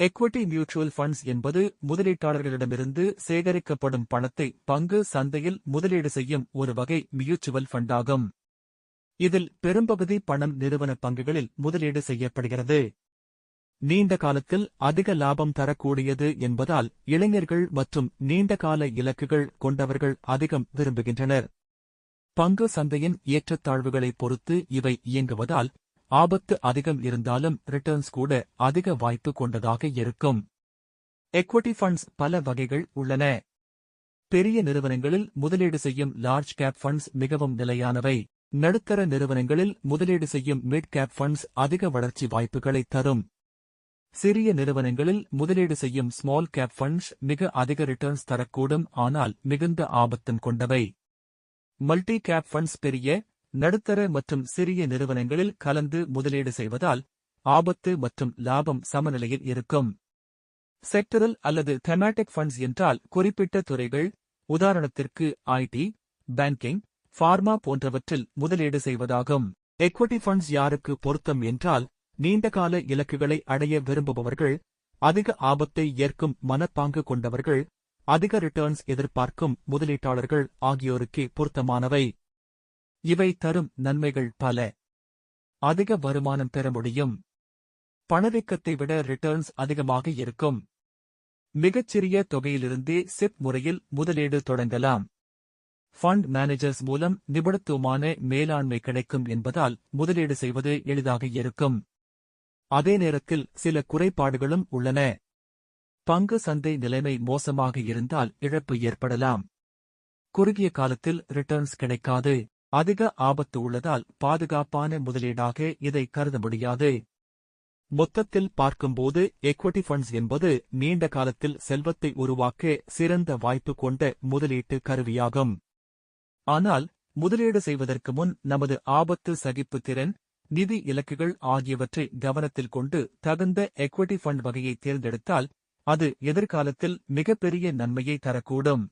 Equity mutual funds என்பது முதலீட்டாளர்களிடமிருந்து சேகரிக்கப்படும் பணத்தை பங்கு சந்தையில் முதலீடு செய்யும் ஒரு வகை மியூச்சுவல் ஃபண்டாகும். இதில் பெரும்பகுதி பணம் நிறுவன பங்குகளில் முதலீடு செய்யப்படுகிறது. நீண்ட காலத்தில் அதிக லாபம் தரக்கூடியது என்பதால் இளைஞர்கள் மற்றும் நீண்டகால இலக்குகள் கொண்டவர்கள் அதிகம் விரும்புகின்றனர். பங்கு சந்தையின் ஏற்றத்தாழ்வுகளைப் பொறுத்து இவை இயங்குவதால் ஆபத்து அதிகம் இருந்தாலும் ரிட்டர்ன்ஸ் கூட அதிக வாய்ப்பு கொண்டதாக இருக்கும். எக்விட்டி ஃபண்ட்ஸ் பல வகைகள் உள்ளன. பெரிய நிறுவனங்களில் முதலீடு செய்யும் லார்ஜ் கேப் ஃபண்ட்ஸ் மிகவும் நிலையானவை. நடுத்தர நிறுவனங்களில் முதலீடு செய்யும் மிட் கேப் ஃபண்ட்ஸ் அதிக வளர்ச்சி வாய்ப்புகளை தரும். சிறிய நிறுவனங்களில் முதலீடு செய்யும் ஸ்மால் கேப் ஃபண்ட்ஸ் மிக அதிக ரிட்டர்ன்ஸ் தரக்கூடும், ஆனால் மிகுந்த ஆபத்தும் கொண்டவை. மல்டி கேப் ஃபண்ட்ஸ் பெரிய, நடுத்தர மற்றும் சிறிய நிறுவனங்களில் கலந்து முதலீடு செய்வதால் ஆபத்து மற்றும் லாபம் சமநிலையில் இருக்கும். செக்டரல் அல்லது தெமாட்டிக் ஃபண்ட்ஸ் என்றால் குறிப்பிட்ட துறைகள், உதாரணத்திற்கு ஐடி, பேங்கிங், பார்மா போன்றவற்றில் முதலீடு செய்வதாகும். எக்விட்டி ஃபண்ட்ஸ் யாருக்கு பொருத்தம் என்றால், நீண்டகால இலக்குகளை அடைய விரும்புபவர்கள், அதிக ஆபத்தை ஏற்கும் மனப்பாங்கு கொண்டவர்கள், அதிக ரிட்டர்ன்ஸ் எதிர்பார்க்கும் முதலீட்டாளர்கள் ஆகியோருக்கே பொருத்தமானவை. இவை தரும் நன்மைகள் பல. அதிக வருமானம் பெற முடியும். பணவீக்கத்தை விட ரிட்டர்ன்ஸ் அதிகமாக இருக்கும். மிகச்சிறிய தொகையிலிருந்தே சிப் முறையில் முதலீடு தொடங்கலாம். ஃபண்ட் மேனேஜர்ஸ் மூலம் நிபுணத்துவமான மேலாண்மை கிடைக்கும் என்பதால் முதலீடு செய்வது எளிதாக இருக்கும். அதே நேரத்தில் சில குறைபாடுகளும் உள்ளன. பங்கு சந்தை நிலைமை மோசமாக இருந்தால் இழப்பு ஏற்படலாம். குறுகிய காலத்தில் ரிட்டர்ன்ஸ் கிடைக்காது. அதிக ஆபத்து உள்ளதால் பாதுகாப்பான முதலீடாக இதை கருத முடியாது. மொத்தத்தில் பார்க்கும்போது எக்விட்டி ஃபண்ட்ஸ் என்பது நீண்ட காலத்தில் செல்வத்தை உருவாக்க சிறந்த வாய்ப்பு கொண்ட முதலீட்டு கருவியாகும். ஆனால் முதலீடு செய்வதற்கு முன் நமது ஆபத்து சகிப்பு திறன், நிதி இலக்குகள் ஆகியவற்றை கவனத்தில் கொண்டு தகுந்த எக்விட்டி ஃபண்ட் வகையை தேர்ந்தெடுத்தால் அது எதிர்காலத்தில் மிகப்பெரிய நன்மையை தரக்கூடும்.